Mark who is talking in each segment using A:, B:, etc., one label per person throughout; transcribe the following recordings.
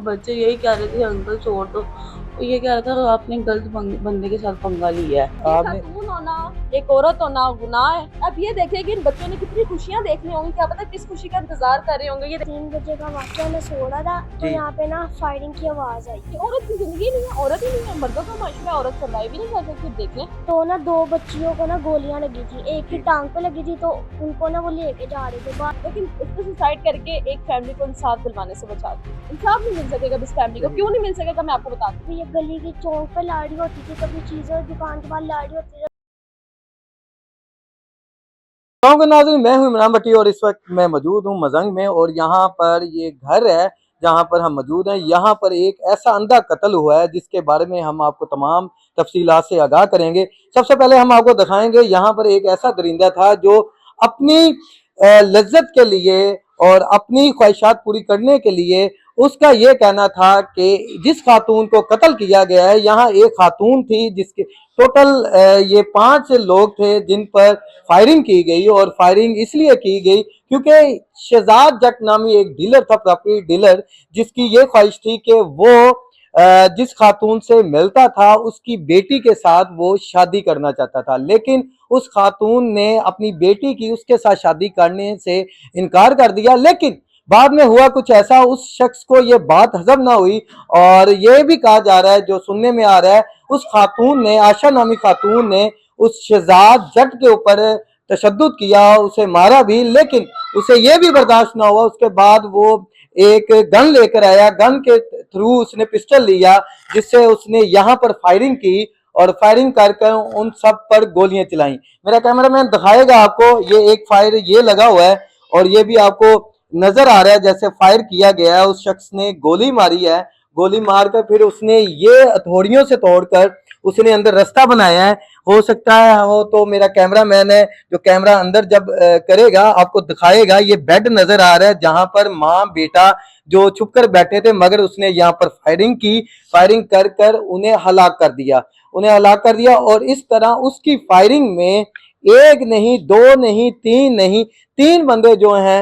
A: बच्चे यही कह रहे थे अंकल छोड़ दो, वो ये कह रहा था आपने गलत बंदे के साथ पंगा लिया है।
B: एक
A: आपने
B: खातून होना, एक औरत होना गुनाह है। अब ये देखिए कि इन बच्चों ने कितनी खुशियां देखनी होंगी, क्या पता किस खुशी का इंतजार कर रहे होंगे। ये
C: 3 बजे का वाकया, मैं सो रहा था तो
B: जी,
C: यहाँ पे ना फायरिंग की आवाज आई।
B: कि औरत की जिंदगी नहीं है, औरत ही नहीं है, मर्दों का माशरा है, औरत सर्वाइव ही नहीं कर सकती। देख लें।
C: तो ना 2 बच्चियों को ना गोलियां लगी थी, एक की
B: जी।
C: टांग पे लगी थी, तो उनको ना वो लेके जा रहे थे बाहर।
B: लेकिन उसको सुसाइड करके एक फैमिली को इंसाफ दिलवाने से बचा दिया। इंसाफ नहीं मिल सकेगा इस फैमिली को, क्यों नहीं मिल सकेगा मैं आपको बता दूं।
C: तो ये गली की चौक पे लाड़ी होती थी, कभी चीजें दुकान के बाद लाड़ी होती थी।
D: गाँव के नाज़रीन, मैं हूं इमरान भट्टी और इस वक्त मैं मौजूद हूं मजंग में। और यहाँ पर ये घर है जहाँ पर हम मौजूद हैं। यहाँ पर एक ऐसा अंधा कत्ल हुआ है जिसके बारे में हम आपको तमाम तफसीलात से आगाह करेंगे। सबसे पहले हम आपको दिखाएंगे, यहाँ पर एक ऐसा दरिंदा था जो अपनी लज्जत के लिए और अपनी ख्वाहिशात पूरी करने के लिए उसका ये कहना था कि जिस खातून को कत्ल किया गया है, यहाँ एक खातून थी जिसके टोटल ये 5 लोग थे जिन पर फायरिंग की गई। और फायरिंग इसलिए की गई क्योंकि शहजाद जट नामी एक डीलर था, प्रॉपर्टी डीलर, जिसकी ये ख्वाहिश थी कि वो जिस खातून से मिलता था उसकी बेटी के साथ वो शादी करना चाहता था, लेकिन उस खातून ने अपनी बेटी की उसके साथ शादी करने से इनकार कर दिया। लेकिन बाद में हुआ कुछ ऐसा, उस शख्स को ये बात हजम ना हुई और ये भी कहा जा रहा है, जो सुनने में आ रहा है, उस खातून ने, आशा नामी खातून ने उस शहजाद जट के ऊपर तशद्दुद किया, उसे मारा भी। लेकिन उसे यह भी बर्दाश्त ना हुआ, उसके बाद वो एक गन लेकर आया, गन के थ्रू उसने पिस्टल लिया जिससे उसने यहाँ पर फायरिंग की और फायरिंग करके उन सब पर गोलियां चलाई। मेरा कैमरामैन दिखाएगा आपको, ये एक फायर ये लगा हुआ है और ये भी आपको नजर आ रहा है जैसे फायर किया गया है। उस शख्स ने गोली मारी है, गोली मारकर फिर उसने ये हथौड़ियों से तोड़कर उसने अंदर रास्ता बनाया है। हो सकता है हो तो मेरा कैमरामैन है जो कैमरा अंदर जब करेगा आपको दिखाएगा, ये बेड नजर आ रहा है जहां पर माँ बेटा जो छुप कर बैठे थे, मगर उसने यहाँ पर फायरिंग की, फायरिंग कर कर उन्हें हलाक कर दिया, उन्हें हलाक कर दिया। और इस तरह उसकी फायरिंग में एक नहीं, दो नहीं, तीन नहीं, 3 बंदे जो हैं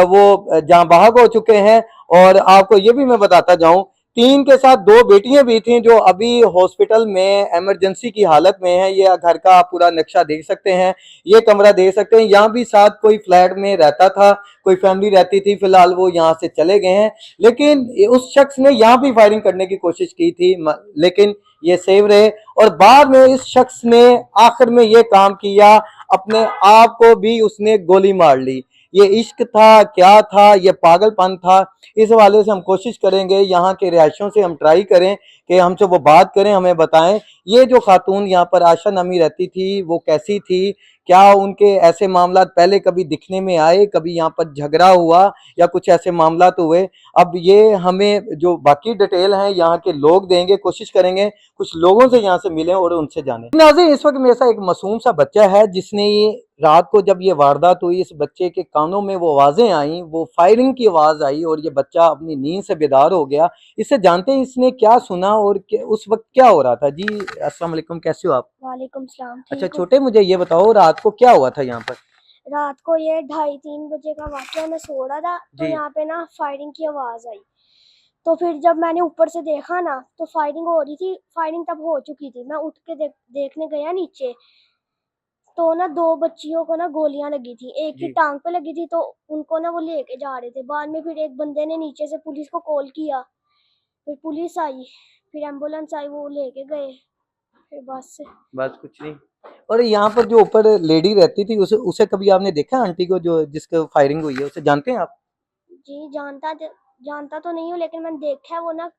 D: वो जाँ बहक हो चुके हैं। और आपको ये भी मैं बताता जाऊं, 3 के साथ 2 बेटियां भी थी जो अभी हॉस्पिटल में इमरजेंसी की हालत में है। ये घर का आप पूरा नक्शा देख सकते हैं, ये कमरा देख सकते हैं। यहाँ भी साथ कोई फ्लैट में रहता था, कोई फैमिली रहती थी, फिलहाल वो यहाँ से चले गए हैं। लेकिन उस शख्स ने यहाँ भी फायरिंग करने की कोशिश की थी, लेकिन ये सेव रहे। और बाद में इस शख्स ने आखिर में ये काम किया, अपने आप को भी उसने गोली मार ली। ये इश्क था, क्या था, ये पागलपन था? इस हवाले से हम कोशिश करेंगे, यहाँ के रिहायशियों से हम ट्राई करें कि हमसे वो बात करें, हमें बताएं ये जो खातून यहाँ पर आशा नामी रहती थी वो कैसी थी, क्या उनके ऐसे मामला पहले कभी दिखने में आए, कभी यहाँ पर झगड़ा हुआ या कुछ ऐसे मामला तो हुए। अब ये हमें जो बाकी डिटेल हैं यहाँ के लोग देंगे, कोशिश करेंगे कुछ लोगों से यहाँ से मिलें और उनसे जानें। नाज़रीन, इस वक्त मेरे साथ एक मासूम सा बच्चा है जिसने ये रात को जब ये वारदात हुई, इस बच्चे के कानों में वो आवाजें आई, वो फायरिंग की आवाज आई और ये बच्चा अपनी नींद से बेदार हो गया। इससे जानते हैं इसने क्या सुना और उस वक्त क्या हो रहा था। जी अस्सलाम वालेकुम, कैसे हो आप?
C: वालेकुम सलाम,
D: अच्छा
C: ठीक हूँ।
D: छोटे, मुझे ये बताओ रात को क्या हुआ था यहाँ पर?
C: रात को ये 2:30-3 बजे का वाकया, मैं सो रहा था तो
D: जी
C: यहाँ पे ना फायरिंग की आवाज आई। तो फिर जब मैंने ऊपर से देखा ना तो फायरिंग हो रही थी, फायरिंग तब हो चुकी थी। मैं उठ के देखने गया नीचे, तो ना 2 बच्चियों को ना गोलियां लगी थी, एक की
D: जी।
C: टांग पे लगी थी, तो उनको ना वो लेके जा रहे थे। बाद में फिर एक बंदे ने नीचे से पुलिस को कॉल किया, फिर पुलिस आई, फिर एम्बुलेंस आई, वो लेके गए, फिर बस।
D: बस कुछ नहीं। और यहाँ पर जो ऊपर लेडी रहती थी उसे उसे कभी आपने देखा, आंटी को जो जिसके फायरिंग हुई है, उसे जानते हैं आप?
C: जी जानता तो नहीं हूँ, लेकिन मैंने देखा है। वो ना,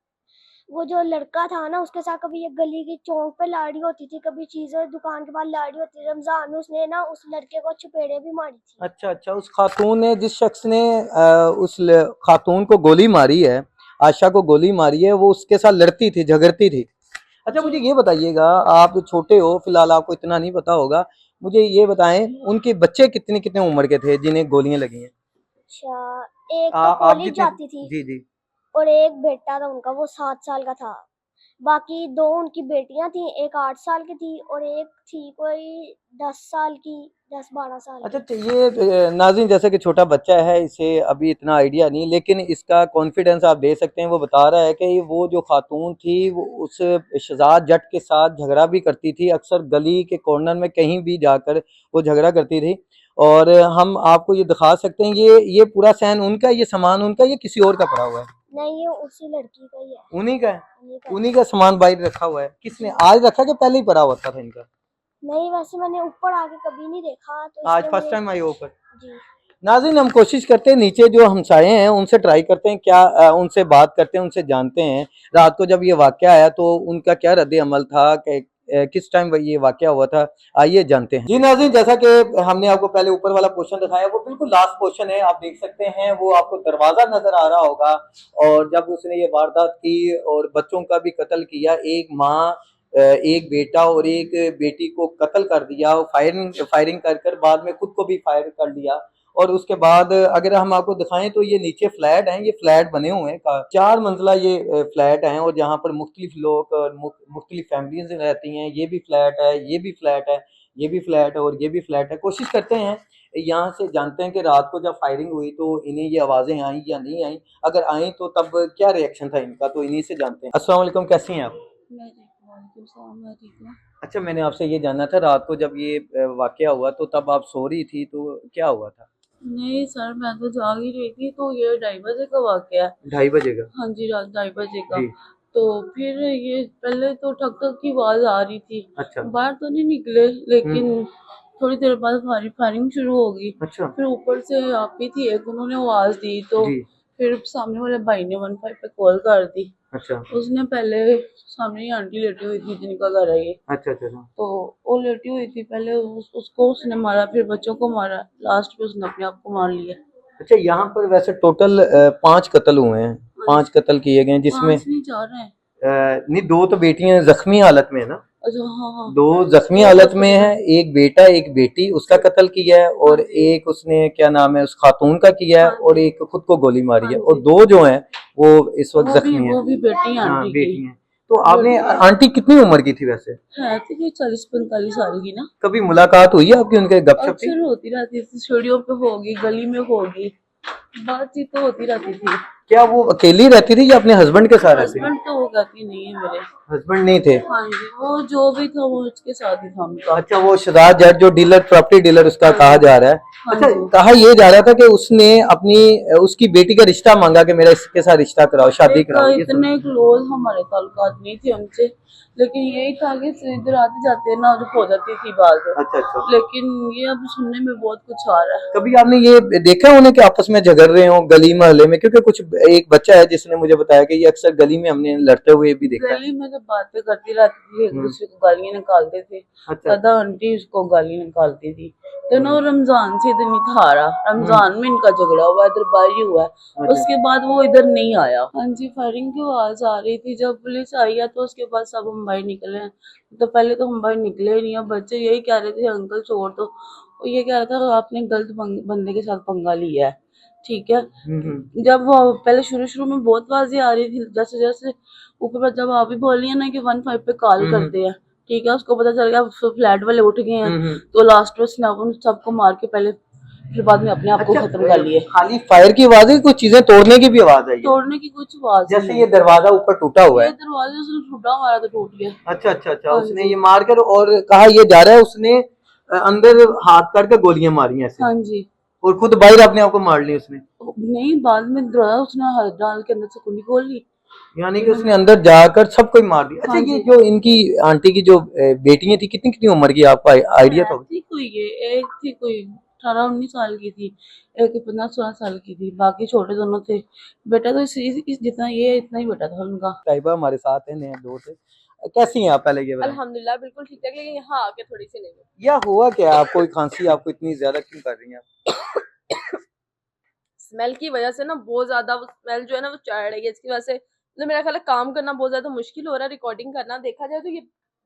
C: वो जो लड़का था ना उसके साथ कभी ये गली की चौक पे लाड़ी होती थी, कभी चीजें दुकान के बाद लाड़ी होती थी। रमजान में उसने ना उस लड़के को चपेड़े भी मारी थी।
D: अच्छा अच्छा, उस खातून ने, जिस शख्स ने खातून को गोली मारी है, आशा को गोली मारी है, वो उसके साथ लड़ती थी, झगड़ती थी। अच्छा
C: जी।
D: मुझे ये बताइएगा, आप तो छोटे हो, फिलहाल आपको इतना नहीं पता होगा, मुझे ये बताएं उनके बच्चे कितने कितने उम्र के थे जिन्हें गोलियां लगी हैं?
C: अच्छा, एक तो
D: आप
C: कॉलेज
D: जितने,
C: जाती थी
D: जी जी।
C: और एक बेटा था उनका, वो 7 साल का था। बाकी 2 उनकी बेटियां थी, एक 8 साल की थी और एक थी कोई 10 साल की। 10-12 साल
D: अच्छा
C: की।
D: ये नाज़रीन जैसे कि छोटा बच्चा है, इसे अभी इतना आइडिया नहीं, लेकिन इसका कॉन्फिडेंस आप दे सकते हैं। वो बता रहा है कि वो जो खातून थी वो उस शहजाद जट के साथ झगड़ा भी करती थी, अक्सर गली के कॉर्नर में कहीं भी जाकर वो झगड़ा करती थी। और हम आपको ये दिखा सकते हैं, ये पूरा सहन उनका, ये सामान उनका, ये किसी और का पड़ा हुआ है?
C: नहीं, ये उसी लड़की का ही है।
D: उन्हीं का है?
C: उन्हीं का है।
D: उन्हीं का सामान बाहर रखा हुआ है? किसने आज रखा कि पहले ही पड़ा होता था इनका?
C: नहीं, वैसे मैंने ऊपर आके कभी नहीं देखा, तो
D: आज
C: इसलिए
D: फर्स्ट
C: मुझे।
D: टाइम आई हो ऊपर?
C: जी।
D: नाज़रीन हम कोशिश करते हैं, नीचे जो हमसाए हैं उनसे ट्राई करते हैं, क्या उनसे बात करते हैं, उनसे जानते हैं रात को जब ये वाकया आया तो उनका क्या रद्द अमल था, कि किस टाइम ये वाकया हुआ था। आइए जानते हैं। जी नाज़रीन, जैसा कि हमने आपको पहले ऊपर वाला पोर्शन दिखाया, वो बिल्कुल लास्ट पोर्शन है, आप देख सकते हैं। वो आपको दरवाजा नजर आ रहा होगा। और जब उसने ये वारदात की और बच्चों का भी कत्ल किया, एक माँ, एक बेटा और एक बेटी को कत्ल कर दिया, फायरिंग कर कर बाद में खुद को भी फायर कर लिया। और उसके बाद अगर हम आपको दिखाएं तो ये नीचे फ्लैट हैं, ये फ्लैट बने हुए हैं, 4 मंजिला ये फ्लैट हैं, और जहाँ पर मुख्तलिफ लोग और मुख्तलिफ फैमिलीज रहती हैं। ये भी फ्लैट है, ये भी फ्लैट है, ये भी फ्लैट है और ये भी फ्लैट है। कोशिश करते हैं यहाँ से जानते हैं कि रात को जब फायरिंग हुई तो इन्हें ये आवाज़ें आई या नहीं आई, अगर आई तो तब क्या रिएक्शन था इनका, तो इन्हीं से जानते हैं। अस्सलाम वालेकुम, कैसी हैं आप?
A: मैं ठीक हूँ, वालेकुम सलाम, मैं ठीक हूँ।
D: अच्छा, मैंने आपसे ये जानना था, रात को जब ये वाकया हुआ तो तब आप सो रही थी, तो क्या हुआ था?
A: नहीं सर, मैं तो जाग ही रही थी, तो ये 2:30 बजे का वाकया है।
D: 2:30 बजे का?
A: हाँ जी, रात 2:30 बजे का।
D: जी।
A: तो फिर ये पहले तो ठक ठक की आवाज आ रही थी,
D: अच्छा।
A: बाहर तो नहीं निकले, लेकिन थोड़ी देर बाद फायरिंग शुरू हो गई।
D: अच्छा।
A: फिर ऊपर से आप ही थी एक, उन्होंने आवाज दी, तो
D: जी।
A: फिर सामने वाले भाई ने 15 पे कॉल कर दी।
D: अच्छा।
A: उसने पहले, सामने ही आंटी लेटी हुई थी जिनका घर है ये,
D: अच्छा। अच्छा।
A: तो वो लेटी हुई थी पहले, उसको उसने मारा, फिर बच्चों को मारा, लास्ट पे उसने अपने आप को मार लिया।
D: अच्छा, यहाँ पर वैसे टोटल 5 कत्ल हुए हैं, 5 कत्ल किए गए हैं, जिसमें
A: 5 नहीं, 4 हैं।
D: नहीं, 2 तो बेटियां जख्मी हालत में है ना?
A: अच्छा, हाँ हाँ।
D: 2 जख्मी हालत में है, एक बेटा एक बेटी, उसका कत्ल किया है, और एक उसने क्या नाम है उस खातून का किया है, और एक खुद को गोली मारी है, और 2 जो हैं वो इस वक्त जख्मी हैं।
A: वो भी बेटी है
D: हाँ,
A: आंटी
D: बेटी
A: की।
D: हैं। तो आपने, आंटी कितनी उम्र की थी वैसे?
A: है थी कोई 40-45 साल की ना।
D: कभी मुलाकात हुई है आपकी उनके, गपशप थी?
A: अक्सर होती रहती थी, सीढ़ियों पे होगी, गली में होगी, बातचीत तो होती रहती थी।
D: क्या वो अकेली रहती थी या अपने हस्बैंड के साथ रहती थी?
A: हस्बैंड तो वो कहती नहीं है मेरे।
D: हस्बैंड नहीं थे?
A: हाँ जी, वो जो भी था वो उसके साथ ही था उनका।
D: अच्छा, वो शहजाद जट जो डीलर, प्रॉपर्टी डीलर उसका कहा जा रहा है।
A: हाँ
D: अच्छा,
A: जी।
D: कहा ये जा रहा था कि उसने अपनी उसकी बेटी का रिश्ता मांगा कि मेरा इसके साथ रिश्ता कराओ, शादी कराओ। ये
A: इतने क्लोज हमारे ताल्लुकात नहीं थे उनसे, लेकिन यही था कि इधर आते जाते ना हो जाती थी बात।
D: अच्छा। अच्छा।
A: लेकिन ये अब सुनने में बहुत कुछ आ रहा है।
D: कभी आपने ये देखा उन्हें कि आपस में झगड़ रहे हो गली मोहल्ले में? क्योंकि कुछ, एक बच्चा है जिसने मुझे बताया कि ये अक्सर गली में हमने लड़ते हुए भी देखा है।
A: गली में तो बातें करती रहती थी, एक दूसरे को गालियां निकालते थे।
D: अच्छा।
A: सदा आंटी उसको गाली निकालती थी। तो ना रमजान से इधर नहीं था रहा, रमजान में इनका झगड़ा हुआ, इधर बारी हुआ है।
D: अच्छा।
A: उसके बाद वो इधर नहीं आया। हाँ जी, फायरिंग की आवाज आ रही थी, जब पुलिस आई है तो उसके बाद सब हम बाहर निकले हैं। तो पहले तो हम बाहर निकले ही नहीं, अब बच्चे यही कह रहे थे अंकल छोड़ दो। वो ये कह रहा था आपने गलत बंदे के साथ पंगा लिया है, ठीक है। जब वो पहले शुरू में बहुत आवाजें आ रही थी, जैसे जैसे ऊपर पर जब आप भी बोल रही है ना कि 15 पे कॉल करते हैं, ठीक है, उसको पता चल गया फ्लैट वाले उठ गए हैं, तो लास्ट में उसने उन सबको मार के पहले, फिर बाद में अपने आप को खत्म कर लिए।
D: खाली फायर की आवाज है, कुछ चीजें तोड़ने की भी आवाज आई है?
A: तोड़ने की कुछ आवाज
D: जैसे
A: नहीं।
D: ये दरवाजा ऊपर टूटा हुआ
A: ये
D: है?
A: दरवाजा उसने टूटा मारा तो टूट गया।
D: अच्छा। अच्छा। अच्छा,
A: हाँ
D: उसने
A: जी।
D: ये मार कर, और कहा ये जा रहा है उसने अंदर हाथ करके गोलियां मारी हैं ऐसे,
A: हाँ जी।
D: और खुद बाहर अपने आप को मार ली उसने?
A: नहीं, बाद में दरवाजा उसने हाथ डाल के अंदर से कुंडी खोल ली।
D: यानी कि उसने अंदर जाकर सबको ही मार दिया। अच्छा,
A: हाँ
D: ये
A: जी।
D: जो इनकी आंटी की जो बेटियां थी, कितनी कितनी उम्र की, आपको आइडिया था?
A: थी कोई, ये एक थी कोई 18-19 साल की थी, एक 15-16 साल की थी, बाकी छोटे दोनों थे। बेटा तो इस जितना ये इतना ही बेटा था उनका। ताइबा हमारे साथ है, नए दोस्त है। कैसी हैं आप, पहले ये बताएं?
B: अल्हम्दुलिल्लाह बिल्कुल ठीक ठाक, लेकिन यहाँ आके थोड़ी सी नहीं है।
D: या हुआ क्या, आपको खांसी आपको इतनी ज्यादा क्यों कर रही हैं?
B: स्मेल की वजह से ना बहुत ज्यादा वो स्मेल जो है ना वो चढ़ रही है, इसकी वजह से मतलब मेरा ख्याल है काम करना बहुत ज्यादा मुश्किल हो रहा है, रिकॉर्डिंग करना। देखा जाए तो ये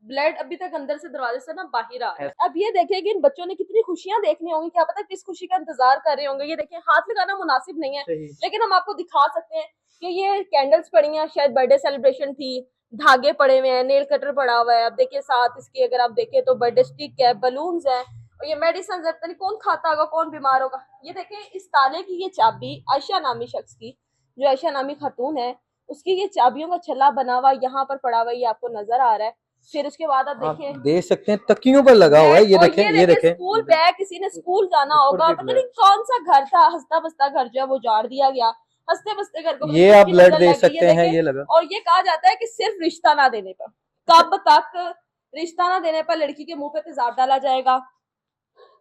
B: ब्लड अभी तक अंदर से दरवाजे से ना बाहर आ रहा है। अब ये देखिए कि इन बच्चों ने कितनी खुशियां देखनी होंगी, क्या पता किस खुशी का इंतजार कर रहे होंगे। ये देखिए, हाथ लगाना मुनासिब नहीं है, लेकिन हम आपको दिखा सकते हैं कि ये कैंडल्स पड़ी हैं, शायद बर्थडे सेलिब्रेशन थी, धागे पड़े हुए हैं, नेल कटर पड़ा हुआ है। अब देखिए साथ इसके अगर आप देखें तो बर्थडे स्टिक है, बलून्स है, और ये मेडिसिन पता नहीं कौन खाता होगा, कौन बीमार होगा। ये देखें, इस ताले की ये चाबी आयशा नामी शख्स की, जो आयशा नामी खातून है, उसकी ये चाबियों का छल्ला बना हुआ यहाँ पर पड़ा हुआ, ये आपको नजर आ रहा है। फिर उसके बाद आप
D: आप
B: देखिए
D: देख सकते हैं तकियों पर लगा हुआ है, ये
B: और
D: देखें,
B: ये
D: ये
B: देखें
D: देखें,
B: स्कूल बैग, किसी ने स्कूल जाना
D: ऊपर
B: होगा,
D: भी
B: पता
D: ब्लड,
B: नहीं कौन सा घर था, हंसता बसता घर जो है वो झाड़ दिया गया। हंसते बसते घर को
D: ये आप
B: किसकी
D: ब्लड
B: नजर
D: देख
B: लग गई, ये
D: सकते हैं,
B: देखें।
D: ये लगा।
B: और ये कहा जाता है कि सिर्फ रिश्ता ना देने पर, कब तक रिश्ता ना देने पर लड़की के मुंह पे तेजाब डाला जाएगा,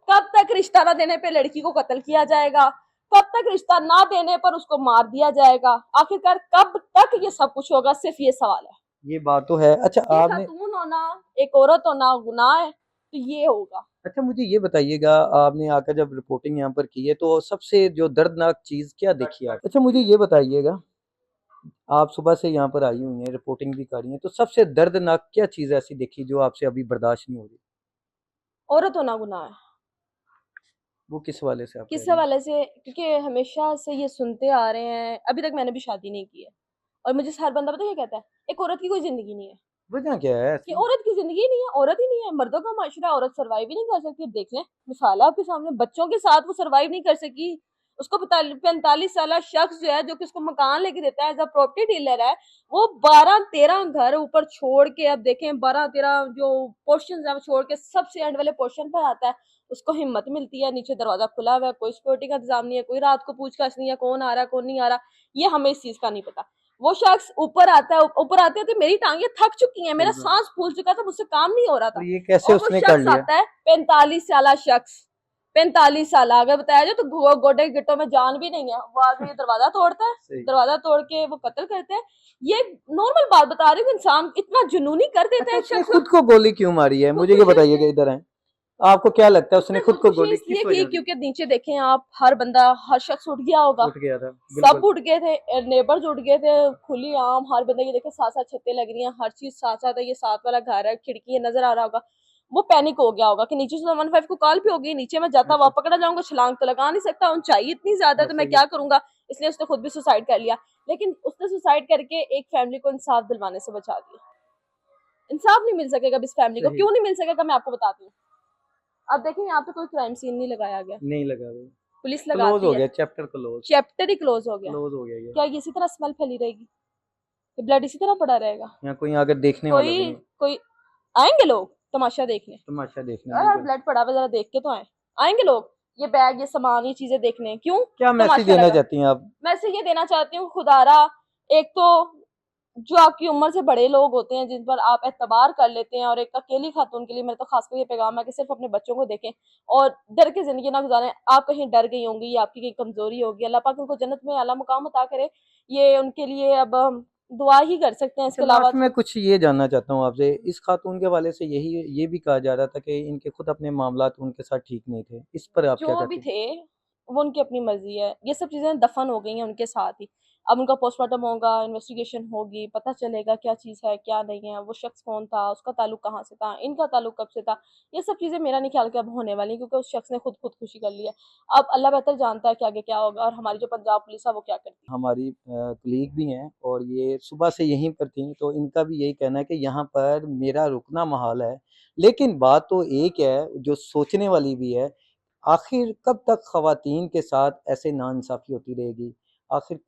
B: कब तक रिश्ता ना देने पे लड़की को कत्ल किया जाएगा, कब तक रिश्ता ना देने पर उसको मार दिया जाएगा, आखिरकार कब तक ये सब कुछ होगा, सिर्फ ये सवाल है।
D: ये बात तो है। अच्छा
B: एक
D: आपने,
B: खातून होना, एक औरत होना गुनाह है, तो ये होगा।
D: अच्छा मुझे ये बताइएगा, आपने आकर जब रिपोर्टिंग यहाँ पर की है तो सबसे जो दर्दनाक चीज क्या देखी आप? अच्छा मुझे ये बताइएगा, आप सुबह से यहाँ पर आई हुई हैं, रिपोर्टिंग भी कर रही हैं, तो सबसे दर्दनाक क्या चीज ऐसी देखी जो आपसे अभी बर्दाश्त नहीं हो रही?
B: औरत होना गुनाह है।
D: वो किस वाले से आप कह
B: किस
D: रही हैं?
B: हवाले से? क्योंकि हमेशा से ये सुनते आ रहे हैं, अभी तक मैंने भी शादी नहीं की है, और मुझे हर बंदा पता है क्या कहता है, एक औरत की कोई जिंदगी नहीं है।
D: वजह क्या है
B: ये
D: ऐसी?
B: औरत की जिंदगी नहीं है, औरत ही नहीं है, मर्दों का माशरा, औरत सरवाइव ही नहीं कर सकती। देख लें मिसाल है आपके सामने, बच्चों के साथ वो सरवाइव नहीं कर सकी। उसको 45 साल शख्स जो है, जो कि उसको मकान लेके देता है, एज अ प्रॉपर्टी डीलर है, वो 12-13 घर ऊपर छोड़ के, अब देखें 12-13 जो पोर्शन है वो छोड़ के सबसे एंड वाले पोर्शन पर आता है। उसको हिम्मत मिलती है, नीचे दरवाजा खुला हुआ है, कोई सिक्योरिटी का इंतजाम नहीं है, कोई रात को पूछताछ नहीं है, कौन आ रहा है कौन नहीं आ रहा, ये हमें इस चीज का नहीं पता। वो शख्स ऊपर आता है, ऊपर आते आते मेरी टांगे थक चुकी हैं, मेरा
D: बिल्कुल।
B: सांस फूल चुका था, मुझसे काम नहीं हो रहा
D: तो
B: था।
D: ये कैसे
B: और वो
D: उसने कर
B: शख्स
D: लिया?
B: आता है 45 साल शख्स, 45 साल अगर बताया जाए तो गोडे गिट्टों में जान भी नहीं है, वो आगे दरवाजा तोड़ता है,
D: सही।
B: दरवाजा तोड़ के वो कत्ल करते हैं। ये नॉर्मल बात बता रही हूँ, इंसान इतना जुनूनी कर देता
D: अच्छा
B: है एक
D: उसने
B: शख्स।
D: खुद को गोली क्यों मारी है, मुझे ये
B: खुदकुशी
D: बताइएगा,
B: उसने
D: इधर है, आपको क्या लगता है उसने
B: उसने
D: खुद को
B: खुदकुशी
D: गोली
B: इसलिए
D: किस
B: की
D: वजह से?
B: क्योंकि नीचे देखें आप, हर बंदा, हर शख्स उठ गया होगा,
D: उठ गया था,
B: सब
D: बिल्कुल।
B: उठ गए थे, नेबर्स उठ गए थे, खुली आम हर बंदे, ये देखे साथ साथ छत्तें लग रही हैं, हर चीज साथ साथ है, ये साथ वाला घर है, खिड़की है, नजर आ रहा होगा। वो पैनिक हो गया होगा कि नीचे से 115 को कॉल भी होगी, नीचे में जाता
D: अच्छा।
B: हुआ पकड़ा जाऊंगा, छलांग तो लगा नहीं सकता, ऊंचाई इतनी ज्यादा है, तो मैं
D: सही है।
B: क्या करूंगा, इसलिए उसने खुद भी सुसाइड कर लिया। लेकिन उसने सुसाइड करके एक फैमिली को इंसाफ दिलवाने से बचा दिया। इंसाफ नहीं मिल सकेगा अब इस फैमिली को,
D: सही।
B: क्यों नहीं मिल सकेगा मैं आपको बताती हूँ। अब देखें यहाँ पे कोई क्राइम सीन नहीं लगाया गया,
D: नहीं लगा भाई,
B: पुलिस
D: क्लोज हो
B: लगाती है,
D: गया, चैप्टर क्लोज,
B: चैप्टर ही क्लोज हो गया।
D: क्लोज हो गया ये।
B: क्या ये इसी तरह स्मेल फैली रहेगी, ये ब्लड इसी तरह पड़ा रहेगा?
D: यहाँ कोई अगर देखने वाला भी
B: कोई
D: नहीं,
B: कोई आएंगे लोग तमाशा देखने,
D: तमाशा देखने,
B: यार
D: बिल्कुल।
B: ब्लड पड़ा हुआ जरा देख के तो आए, आएंगे लोग ये बैग, ये सामान, ये चीजें देखने, क्यों?
D: क्या मैसेज
B: तमाशा
D: देना
B: लगा।
D: चाहती हैं आप?
B: मैं से ये देना चाहती हूँ, खुदारा, एक तो जो आपकी उम्र से बड़े लोग होते हैं, जिन पर आप एतबार कर लेते हैं, और एक अकेली खातून के लिए मेरा तो खासकर ये पैगाम है कि सिर्फ अपने बच्चों को देखें और डर के जिंदगी ना गुजारें। आप कहीं डर गई होंगी या आपकी कहीं कमजोरी होगी, अल्लाह पाक उनको जन्नत में आला मुकाम अता करे, ये उनके लिए अब हम दुआ ही कर सकते हैं,
D: अच्छा
B: इसके अलावा
D: लास्ट में कुछ ये जानना चाहता हूँ आपसे, इस खातून के हवाले से यही ये भी कहा जा रहा था कि इनके खुद अपने मामलात उनके साथ ठीक नहीं थे, इस पर आप क्या
B: जो भी
D: कहते हैं?
B: थे वो उनकी अपनी मर्जी है, ये सब चीजें दफन हो गई हैं उनके साथ ही। अब उनका पोस्टमार्टम होगा, इन्वेस्टिगेशन होगी, पता चलेगा क्या चीज़ है क्या नहीं है, वो शख्स कौन था, उसका ताल्लुक कहाँ से था, इनका ताल्लुक कब से था। ये सब चीज़ें मेरा नहीं ख्याल कि अब होने वाली, क्योंकि उस शख्स ने खुदकुशी कर ली है। अब अल्लाह बेहतर जानता है कि आगे क्या होगा, और हमारी जो पंजाब पुलिस है वो क्या करती है।
D: हमारी कलीग भी हैं और ये सुबह से यहीं पर थी, तो इनका भी यही कहना है कि यहाँ पर मेरा रुकना महाल है। लेकिन बात तो एक है जो सोचने वाली भी है, आखिर कब तक ख़वातीन के साथ ऐसे नाइंसाफ़ी होती रहेगी? आखिर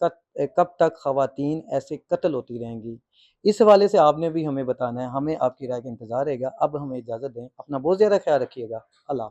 D: कब तक ख़वातीन ऐसे कत्ल होती रहेंगी? इस हवाले से आपने भी हमें बताना है, हमें आपकी राय का इंतज़ार रहेगा। अब हमें इजाज़त दें, अपना बहुत ज़्यादा ख़्याल रखिएगा। अल्लाह।